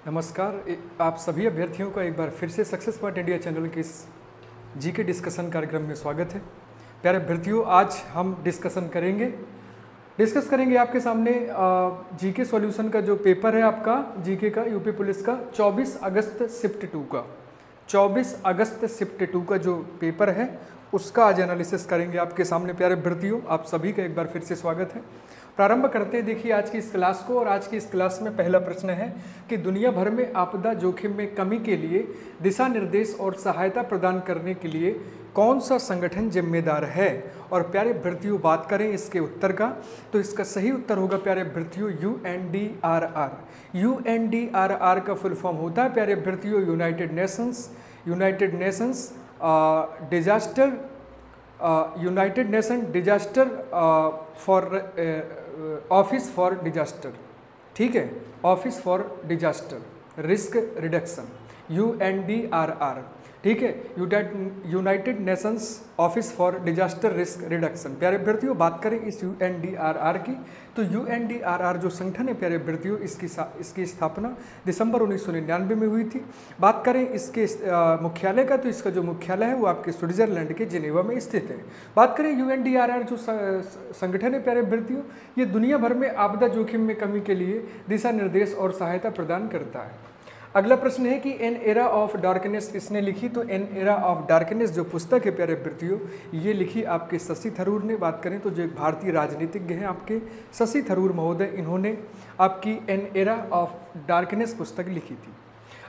नमस्कार। आप सभी अभ्यर्थियों का एक बार फिर से सक्सेस पॉइंट इंडिया चैनल के इस जीके डिस्कशन कार्यक्रम में स्वागत है। प्यारे अभ्यर्थियों, आज हम डिस्कस करेंगे आपके सामने जीके सॉल्यूशन का जो पेपर है आपका जीके का यूपी पुलिस का 24 अगस्त शिफ्ट 2 का 24 अगस्त शिफ्ट 2 का जो पेपर है उसका आज एनालिसिस करेंगे आपके सामने। प्यारे अभ्यर्थियों, आप सभी का एक बार फिर से स्वागत है। प्रारंभ करते हैं देखिए आज की इस क्लास को। और आज की इस क्लास में पहला प्रश्न है कि दुनिया भर में आपदा जोखिम में कमी के लिए दिशा निर्देश और सहायता प्रदान करने के लिए कौन सा संगठन जिम्मेदार है। और प्यारे अभ्यर्थियों, बात करें इसके उत्तर का तो इसका सही उत्तर होगा प्यारे अभ्यर्थियों UNDRR। UNDRR का फुल फॉर्म होता है प्यारे अभ्यर्थियों United nation disaster office for disaster, ठीक है, office for disaster risk reduction UNDRR, ठीक है, United Nations office for disaster risk reduction. प्यारे अभ्यर्थियों, बात करें इस UNDRR की तो UNDRR जो संगठन है प्यारे अभ्यर्थियों इसकी स्थापना दिसंबर 1999 में हुई थी। बात करें इसके मुख्यालय का तो इसका जो मुख्यालय है वो आपके स्विट्जरलैंड के जिनेवा में स्थित है। बात करें UNDRR जो संगठन है प्यारे अभ्यर्थियों, ये दुनिया भर में आपदा जोखिम में कमी के लिए दिशा निर्देश और सहायता प्रदान करता है। अगला प्रश्न है कि एन एरा ऑफ डार्कनेस किसने लिखी। तो एन एरा ऑफ डार्कनेस जो पुस्तक है प्यारे अभ्यर्थियों ये लिखी आपके शशि थरूर ने। बात करें तो जो एक भारतीय राजनीतिज्ञ हैं आपके शशि थरूर महोदय, इन्होंने आपकी एन एरा ऑफ डार्कनेस पुस्तक लिखी थी।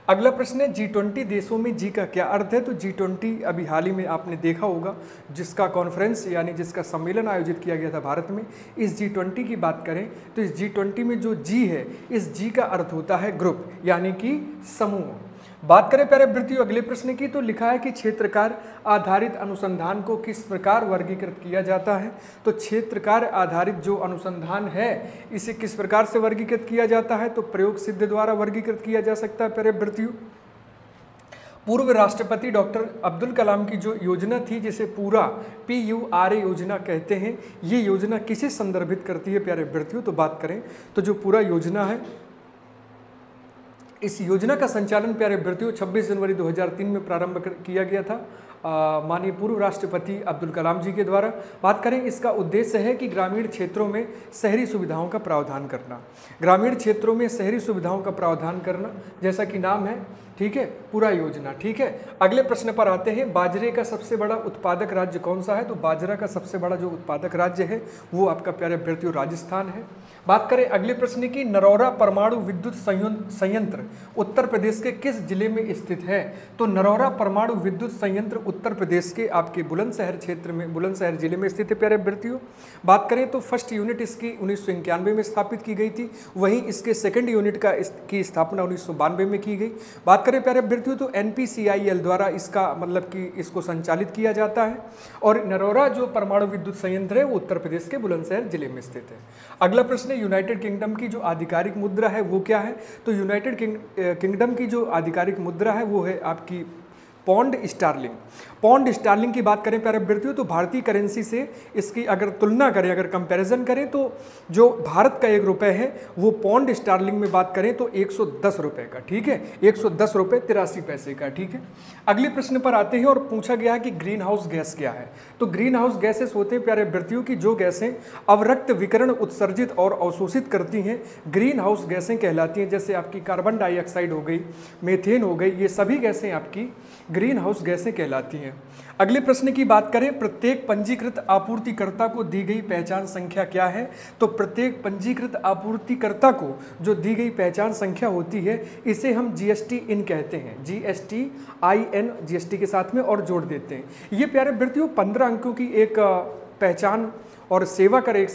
अगला प्रश्न है G20 देशों में जी का क्या अर्थ है। तो G20 अभी हाल ही में आपने देखा होगा जिसका कॉन्फ्रेंस यानी जिसका सम्मेलन आयोजित किया गया था भारत में। इस G20 की बात करें तो इस G20 में जो जी है इस जी का अर्थ होता है ग्रुप यानी कि समूह। बात करें प्यारे अभ्यर्थियों अगले प्रश्न की तो लिखा है कि क्षेत्रकार आधारित अनुसंधान को किस प्रकार वर्गीकृत किया जाता है। तो क्षेत्रकार आधारित जो अनुसंधान है इसे किस प्रकार से वर्गीकृत किया जाता है। तो प्रयोग सिद्ध द्वारा वर्गीकृत किया जा सकता है प्यारे अभ्यर्थियों। पूर्व राष्ट्रपति डॉक्टर अब्दुल कलाम की जो योजना थी जिसे पूरा PURA योजना कहते हैं, ये योजना किसे संदर्भित करती है प्यारे अभ्यर्थियों। तो बात करें तो जो पूरा योजना है इस योजना का संचालन प्यारे अभ्यर्थियों 26 जनवरी 2003 में प्रारंभ किया गया था माननीय पूर्व राष्ट्रपति अब्दुल कलाम जी के द्वारा। बात करें इसका उद्देश्य है कि ग्रामीण क्षेत्रों में शहरी सुविधाओं का प्रावधान करना। ग्रामीण क्षेत्रों में शहरी सुविधाओं का प्रावधान करना जैसा कि नाम है, ठीक है, पूरा योजना, ठीक है। अगले प्रश्न पर आते हैं, बाजरे का सबसे बड़ा उत्पादक राज्य कौन सा है। तो बाजरा का सबसे बड़ा जो उत्पादक राज्य है वो आपका प्यारे अभ्यर्थियों राजस्थान है। बात करें अगले प्रश्न की, नरौरा परमाणु विद्युत संयंत्र उत्तर प्रदेश के किस जिले में स्थित है। तो नरौरा परमाणु विद्युत संयंत्र उत्तर प्रदेश के आपके बुलंदशहर क्षेत्र में, बुलंदशहर जिले में स्थित है प्यारे अभ्यर्थियों। बात करें तो फर्स्ट यूनिट इसकी 1991 में स्थापित की गई थी, वहीं इसके सेकंड यूनिट की स्थापना 1992 में की गई। बात करें प्यारे अभ्यर्थियों तो NPCIL द्वारा इसका मतलब कि इसको संचालित किया जाता है। और नरौरा जो परमाणु विद्युत संयंत्र है वो उत्तर प्रदेश के बुलंदशहर जिले में स्थित है। अगला प्रश्न, यूनाइटेड किंगडम की जो आधिकारिक मुद्रा है वो क्या है। तो यूनाइटेड किंगडम की जो आधिकारिक मुद्रा है वो है आपकी पौंड स्टार्लिंग। पौंड स्टार्लिंग की बात करें प्यारे अभ्यर्थियों तो भारतीय करेंसी से इसकी अगर तुलना करें, अगर कंपैरिजन करें तो जो भारत का 1 रुपये है वो पौंड स्टार्लिंग में बात करें तो 110 रुपये का, ठीक है, 110 रुपये 83 पैसे का, ठीक है। अगले प्रश्न पर आते हैं और पूछा गया है कि ग्रीन हाउस गैस क्या है। तो ग्रीन हाउस गैसेस होते हैं प्यारे अभ्यर्थियों की जो गैसें अवरक्त विकिरण उत्सर्जित और अवशोषित करती हैं, ग्रीन हाउस गैसें कहलाती हैं। जैसे आपकी कार्बन डाइऑक्साइड हो गई, मीथेन हो गई, ये सभी गैसें आपकी ग्रीन हाउस गैसें कहलाती हैं। अगले प्रश्न की बात करें, प्रत्येक पंजीकृत आपूर्तिकर्ता को दी गई पहचान संख्या क्या है। तो प्रत्येक पंजीकृत आपूर्तिकर्ता को जो दी गई पहचान संख्या होती है इसे हम GST इन कहते हैं, GSTIN GST के साथ में और जोड़ देते हैं। ये प्यारे अभ्यर्थियों 15 अंकों की एक पहचान और सेवा कर एक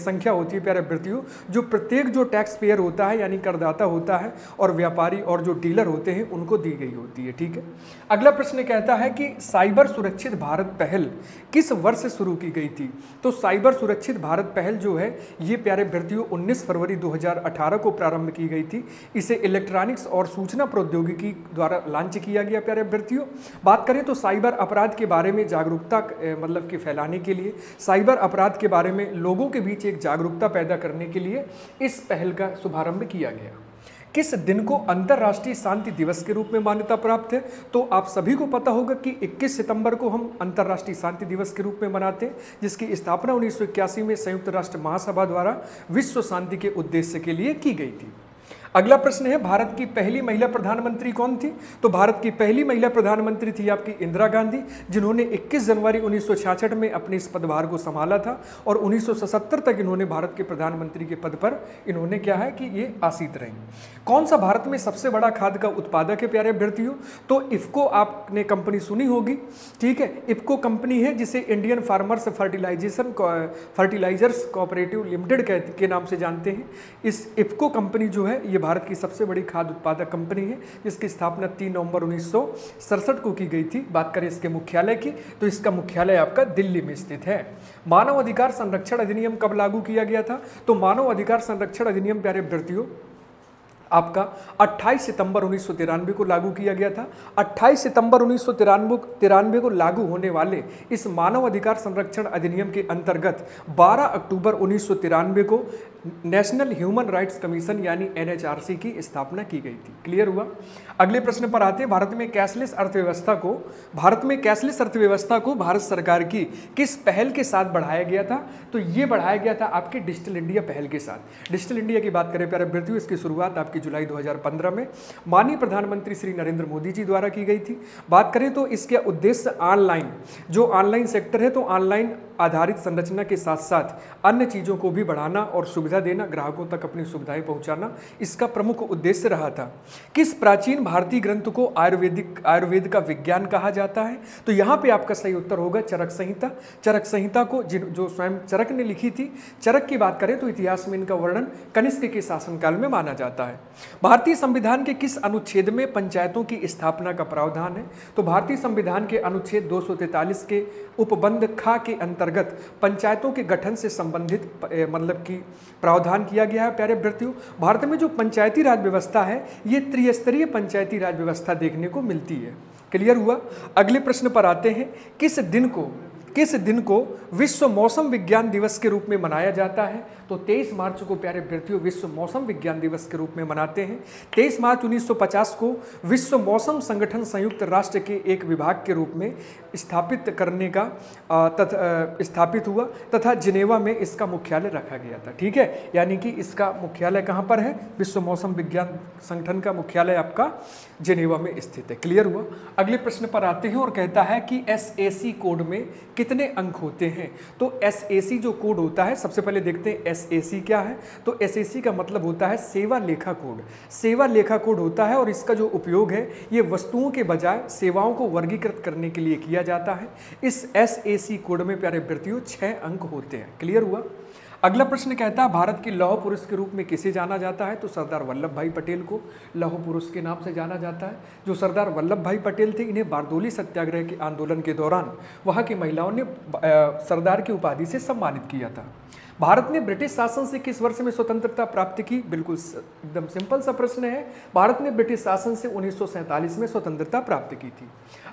संख्या होती है प्यारे अभ्यर्थियों, जो प्रत्येक जो टैक्स पेयर होता है यानी करदाता होता है और व्यापारी और जो डीलर होते हैं उनको दी गई होती है, ठीक है। अगला प्रश्न कहता है कि साइबर सुरक्षित भारत पहल किस वर्ष शुरू की गई थी। तो साइबर सुरक्षित भारत पहल जो है ये प्यारे अभ्यर्थियों 19 फरवरी 2018 को प्रारंभ की गई थी। इसे इलेक्ट्रॉनिक्स और सूचना प्रौद्योगिकी द्वारा लॉन्च किया गया प्यारे अभ्यर्थियों। बात करें तो साइबर अपराध के बारे में जागरूकता मतलब कि फैलाने के लिए, साइबर अपराध के बारे में लोगों के बीच एक जागरूकता पैदा करने के लिए इस पहल का शुभारंभ किया गया। किस दिन को अंतर्राष्ट्रीय शांति दिवस के रूप में मान्यता प्राप्त है? तो आप सभी को पता होगा कि 21 सितंबर को हम अंतर्राष्ट्रीय शांति दिवस के रूप में मनाते हैं, जिसकी स्थापना 1981 में संयुक्त राष्ट्र महासभा द्वारा विश्व शांति के उद्देश्य के लिए की गई थी। अगला प्रश्न है, भारत की पहली महिला प्रधानमंत्री कौन थी? तो भारत की पहली महिला प्रधानमंत्री थी आपकी इंदिरा गांधी, जिन्होंने 21 जनवरी 1966 में अपने इस पदभार को संभाला था और 1977 तक इन्होंने भारत के प्रधानमंत्री के पद पर इन्होंने क्या है कि ये आसीत रही। कौन सा भारत में सबसे बड़ा खाद का उत्पादक है प्यारे अभ्यर्थियों? तो इफ्को आपने कंपनी सुनी होगी, ठीक है। इफ्को कंपनी है जिसे Indian farmers fertilisers cooperative limited के नाम से जानते हैं। इस इफ्को कंपनी जो है ये भारत की सबसे बड़ी खाद्य उत्पादक कंपनी है, जिसकी स्थापना 3 नवंबर 1967 को की गई थी। बात करें इसके मुख्यालय की, तो इसका मुख्यालय आपका दिल्ली में स्थित है। मानव अधिकार संरक्षण अधिनियम कब लागू किया गया था? तो मानव अधिकार संरक्षण अधिनियम प्यारे अभ्यर्थियों आपका 28 सितंबर 1993 को लागू किया गया था। 28 सितंबर 1993 को लागू होने वाले इस मानव अधिकार संरक्षण अधिनियम के अंतर्गत 12 अक्टूबर 1993 को नेशनल ह्यूमन राइट्स कमीशन यानी NHRC की स्थापना की गई थी। क्लियर हुआ? अगले प्रश्न पर आते हैं, भारत में कैशलेस अर्थव्यवस्था को भारत सरकार की किस पहल के साथ बढ़ाया गया था? तो ये बढ़ाया गया था आपके डिजिटल इंडिया पहल के साथ। डिजिटल इंडिया की बात करें प्यारे अभ्यर्थियों, इसकी शुरुआत आपकी जुलाई 2015 में माननीय प्रधानमंत्री श्री नरेंद्र मोदी जी द्वारा की गई थी। बात करें तो इसके उद्देश्य ऑनलाइन सेक्टर है, तो ऑनलाइन आधारित संरचना के साथ साथ अन्य चीजों को भी बढ़ाना और सुविधा देना, ग्राहकों तक अपनी सुविधाएं पहुंचाना इसका प्रमुख उद्देश्य रहा था। किस प्राचीन भारतीय ग्रंथ को आयुर्वेद का विज्ञान कहा जाता है? तो यहाँ पे आपका सही उत्तर होगा चरक संहिता। चरक संहिता को जो स्वयं चरक ने लिखी थी। चरक की बात करें तो इतिहास में इनका वर्णन कनिष्क के शासनकाल में माना जाता है। भारतीय संविधान के किस अनुच्छेद में पंचायतों की स्थापना का प्रावधान है? तो भारतीय संविधान के अनुच्छेद 243 के उपबंध ख के अंतर्गत पंचायतों के गठन से संबंधित मतलब कि प्रावधान किया गया है। प्यारे अभ्यर्थियों, भारत में जो पंचायती राज व्यवस्था है ये त्रिस्तरीय पंचायती राज व्यवस्था देखने को मिलती है। क्लियर हुआ? अगले प्रश्न पर आते हैं, किस दिन को विश्व मौसम विज्ञान दिवस के रूप में मनाया जाता है? तो 23 मार्च को प्यारे अभ्यर्थियों विश्व मौसम विज्ञान दिवस के रूप में मनाते हैं। 23 मार्च 1950 को विश्व मौसम संगठन संयुक्त राष्ट्र के एक विभाग के रूप में स्थापित हुआ तथा जिनेवा में इसका मुख्यालय रखा गया था। ठीक है, यानी कि इसका मुख्यालय कहाँ पर है? विश्व मौसम विज्ञान संगठन का मुख्यालय आपका जिनेवा में स्थित है। क्लियर हुआ? अगले प्रश्न पर आते हैं और कहता है कि SAC कोड में कितने अंक होते हैं? तो SAC जो कोड होता है, सबसे पहले देखते हैं SAC क्या है। तो SAC का मतलब होता है सेवा लेखा कोड। सेवा लेखा कोड होता है और इसका जो उपयोग है ये वस्तुओं के बजाय सेवाओं को वर्गीकृत करने के लिए किया जाता है। इस SAC कोड में प्यारे अभ्यर्थियों 6 अंक होते हैं। क्लियर हुआ? अगला प्रश्न कहता है, भारत के लौह पुरुष के रूप में किसे जाना जाता है? तो सरदार वल्लभ भाई पटेल को लौह पुरुष के नाम से जाना जाता है। जो सरदार वल्लभ भाई पटेल थे, इन्हें बारदोली सत्याग्रह के आंदोलन के दौरान वहाँ की महिलाओं ने सरदार की उपाधि से सम्मानित किया था। भारत ने ब्रिटिश शासन से किस वर्ष में स्वतंत्रता प्राप्त की? बिल्कुल एकदम सिंपल सा प्रश्न है। भारत ने ब्रिटिश शासन से 1947 में स्वतंत्रता प्राप्त की थी।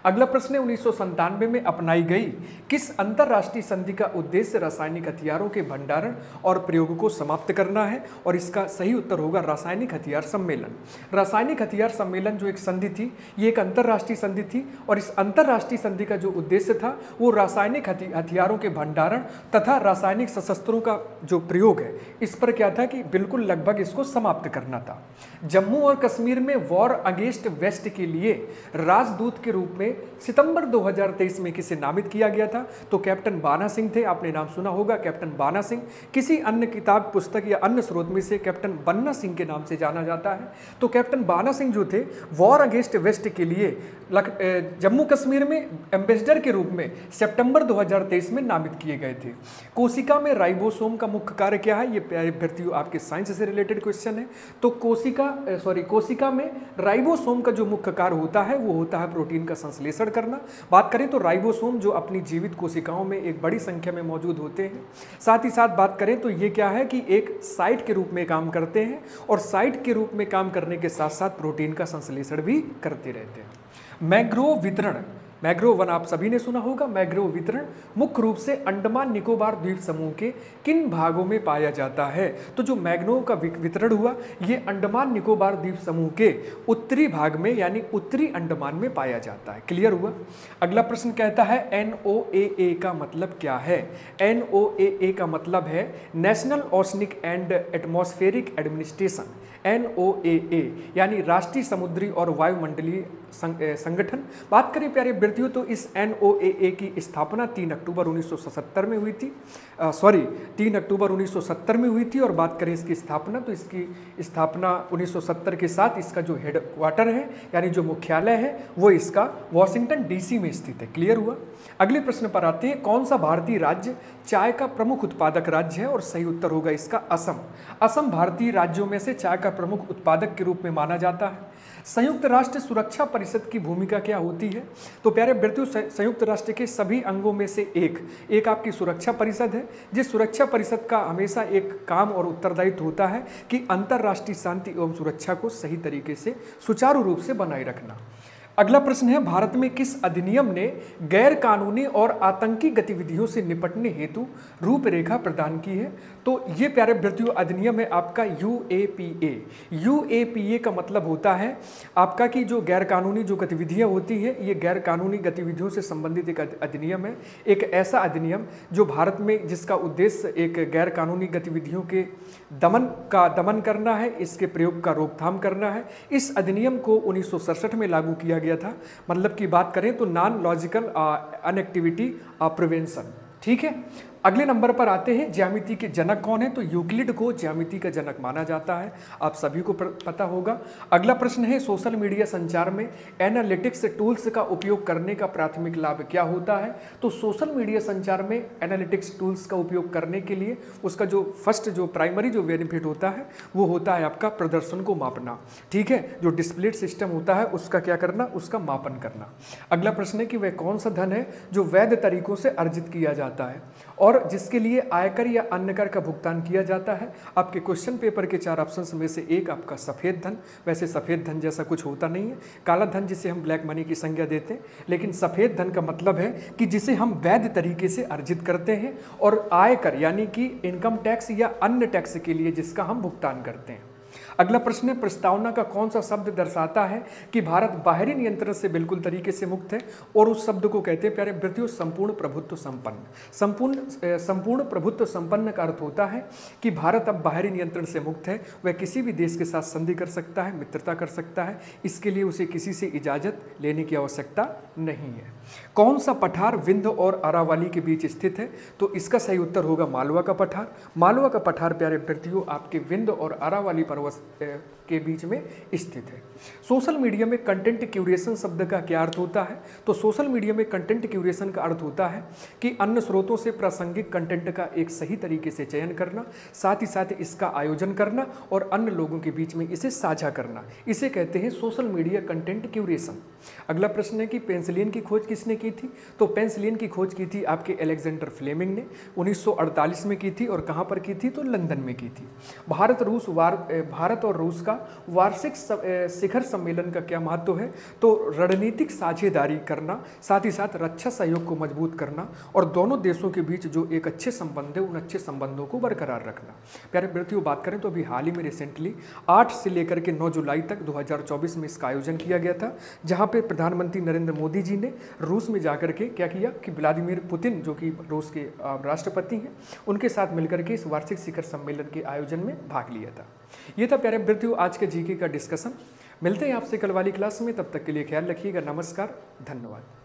अगला प्रश्न है, 1997 में अपनाई गई किस अंतरराष्ट्रीय संधि का उद्देश्य रासायनिक हथियारों के भंडारण और प्रयोग को समाप्त करना है? और इसका सही उत्तर होगा रासायनिक हथियार सम्मेलन। रासायनिक हथियार सम्मेलन जो एक संधि थी, ये एक अंतरराष्ट्रीय संधि थी और इस अंतरराष्ट्रीय संधि का जो उद्देश्य था वो रासायनिक हथियारों के भंडारण तथा रासायनिक सशस्त्रों का जो प्रयोग है इस पर क्या था कि बिल्कुल लगभग इसको समाप्त करना था। जम्मू और कश्मीर में वॉर अगेंस्ट वेस्ट के लिए राजदूत के रूप में सितंबर 2023 में किसे नामित किया गया था? तो कैप्टन बाना सिंह थे। आपने नाम सुना होगा कैप्टन बाना सिंह। किसी अन्य किताब पुस्तक या अन्य स्रोत में से कैप्टन बन्ना सिंह के नाम से जाना जाता है। तो कैप्टन बाना सिंह जो थे वॉर अगेंस्ट वेस्ट के लिए जम्मू कश्मीर में एम्बेसडर के रूप में सितंबर 2023 में नामित किए गए थे। कोशिका में राइबोसोम का मुख्य कार्य क्या है? ये प्यारे अभ्यर्थियों आपके साइंस से रिलेटेड क्वेश्चन है। तो कोशिका में राइबोसोम का जो मुख्य कार्य होता है वो होता है प्रोटीन का संश्लेषण करना। बात करें तो राइबोसोम जो अपनी जीवित कोशिकाओं में एक बड़ी संख्या में मौजूद होते हैं। साथ ही साथ बात करें तो ये क्या है कि एक साइट के रूप में काम करते हैं और साइट के रूप में काम करने के साथ साथ प्रोटीन का संश्लेषण भी करते रहते हैं। मैंग्रोव वितरण मैग्रोव वन आप सभी ने सुना होगा। मैग्रोव वितरण मुख्य रूप से अंडमान निकोबार द्वीप समूह के किन भागों में पाया जाता है? तो जो मैग्रोव का वितरण हुआ ये अंडमान निकोबार द्वीप समूह के उत्तरी भाग में यानी उत्तरी अंडमान में पाया जाता है। क्लियर हुआ। अगला प्रश्न कहता है NOAA का मतलब क्या है? NOAA का मतलब है national oceanic and atmospheric administration, NOAA यानी राष्ट्रीय समुद्री और वायुमंडलीय संगठन। बात करें प्यारे विद्यार्थियों तो इस NOAA की स्थापना 3 अक्टूबर 1977 में हुई थी। 3 अक्टूबर 1970 में हुई थी। और बात करें इसकी स्थापना तो इसकी स्थापना 1970 के साथ इसका जो हेडक्वार्टर है यानी जो मुख्यालय है वो इसका वॉशिंगटन DC में स्थित है। क्लियर हुआ। अगले प्रश्न पर आते हैं। कौन सा भारतीय राज्य चाय का प्रमुख उत्पादक राज्य है? और सही उत्तर होगा इसका असम। असम भारतीय राज्यों में से चाय का प्रमुख उत्पादक के रूप में माना जाता है। संयुक्त राष्ट्र सुरक्षा परिषद की भूमिका क्या होती है? तो प्यारे विद्यार्थियों संयुक्त राष्ट्र के सभी अंगों में से एक आपकी सुरक्षा परिषद है। जिस सुरक्षा परिषद का हमेशा एक काम और उत्तरदायित्व होता है कि अंतर्राष्ट्रीय शांति एवं सुरक्षा को सही तरीके से सुचारू रूप से बनाए रखना। अगला प्रश्न है भारत में किस अधिनियम ने गैर कानूनी और आतंकी गतिविधियों से निपटने हेतु रूपरेखा प्रदान की है? तो ये प्यारे विद्यार्थियों अधिनियम है आपका UAPA। UAPA का मतलब होता है आपका कि जो गैर कानूनी जो गतिविधियां होती है ये गैर कानूनी गतिविधियों से संबंधित एक अधिनियम है। एक ऐसा अधिनियम जो भारत में जिसका उद्देश्य एक गैर कानूनी गतिविधियों के दमन करना है, इसके प्रयोग का रोकथाम करना है। इस अधिनियम को 1967 में लागू किया गया था। मतलब की बात करें तो नॉन लॉजिकल अनएक्टिविटी प्रिवेंशन। ठीक है। अगले नंबर पर आते हैं ज्यामिति के जनक कौन है? तो यूक्लिड को ज्यामिति का जनक माना जाता है। आप सभी को पता होगा। अगला प्रश्न है सोशल मीडिया संचार में एनालिटिक्स टूल्स का उपयोग करने का प्राथमिक लाभ क्या होता है? तो सोशल मीडिया संचार में एनालिटिक्स टूल्स का उपयोग करने के लिए उसका जो फर्स्ट जो प्राइमरी जो बेनिफिट होता है वो होता है आपका प्रदर्शन को मापना। ठीक है। जो डिस्प्ले सिस्टम होता है उसका क्या करना? उसका मापन करना। अगला प्रश्न है कि वह कौन सा धन है जो वैध तरीकों से अर्जित किया जाता है और जिसके लिए आयकर या अन्य कर का भुगतान किया जाता है? आपके क्वेश्चन पेपर के 4 ऑप्शंस में से एक आपका सफेद धन। वैसे सफेद धन जैसा कुछ होता नहीं है। काला धन जिसे हम ब्लैक मनी की संज्ञा देते हैं, लेकिन सफेद धन का मतलब है कि जिसे हम वैध तरीके से अर्जित करते हैं और आयकर यानी कि इनकम टैक्स या अन्य टैक्स के लिए जिसका हम भुगतान करते हैं। अगला प्रश्न है प्रस्तावना का कौन सा शब्द दर्शाता है कि भारत बाहरी नियंत्रण से बिल्कुल तरीके से मुक्त है? और उस शब्द को कहते हैं प्यारे विद्यार्थियों संपूर्ण प्रभुत्व संपन्न। संपूर्ण प्रभुत्व संपन्न का अर्थ होता है कि भारत अब बाहरी नियंत्रण से मुक्त है। वह किसी भी देश के साथ संधि कर सकता है, मित्रता कर सकता है। इसके लिए उसे किसी से इजाजत लेने की आवश्यकता नहीं है। कौन सा पठार विंध्य और अरावली के बीच स्थित है? तो इसका सही उत्तर होगा मालवा का पठार। मालवा का पठार प्यारे विद्यार्थियों आपके विंध्य और अरावली पर्वत के बीच में स्थित है। सोशल मीडिया में कंटेंट क्यूरेशन शब्द का क्या अर्थ होता है? तो सोशल मीडिया में कंटेंट क्यूरेशन का अर्थ होता है कि अन्य स्रोतों से प्रासंगिक कंटेंट का एक सही तरीके से चयन करना, साथ ही साथ इसका आयोजन करना और अन्य लोगों के बीच में इसे साझा करना। इसे कहते हैं सोशल मीडिया कंटेंट क्यूरेशन। अगला प्रश्न है कि पेंसिलिन की खोज किसने की थी? तो पेंसिलिन की खोज की थी आपके अलेक्जेंडर फ्लेमिंग ने 1948 में की थी। और कहाँ पर की थी? तो लंदन में की थी। भारत और रूस का वार्षिक शिखर सम्मेलन का क्या महत्व है? तो रणनीतिक साझेदारी करना, साथ ही साथ रक्षा सहयोग को मजबूत करना और दोनों देशों के बीच जो एक अच्छे संबंध है उन अच्छे संबंधों को बरकरार रखना। प्यारे विद्यार्थियों बात करें तो अभी हाल ही में रिसेंटली 8 से लेकर के 9 जुलाई तक 2024 में इसका आयोजन किया गया था, जहां पे प्रधानमंत्री नरेंद्र मोदी जी ने रूस में जाकर के क्या किया कि व्लादिमीर पुतिन जो कि रूस के राष्ट्रपति हैं उनके साथ मिलकर के इस वार्षिक शिखर सम्मेलन के आयोजन में भाग लिया था। ये था प्यारे विद्यार्थियों आज के जीके का डिस्कशन। मिलते हैं आपसे कल वाली क्लास में, तब तक के लिए ख्याल रखिएगा। नमस्कार, धन्यवाद।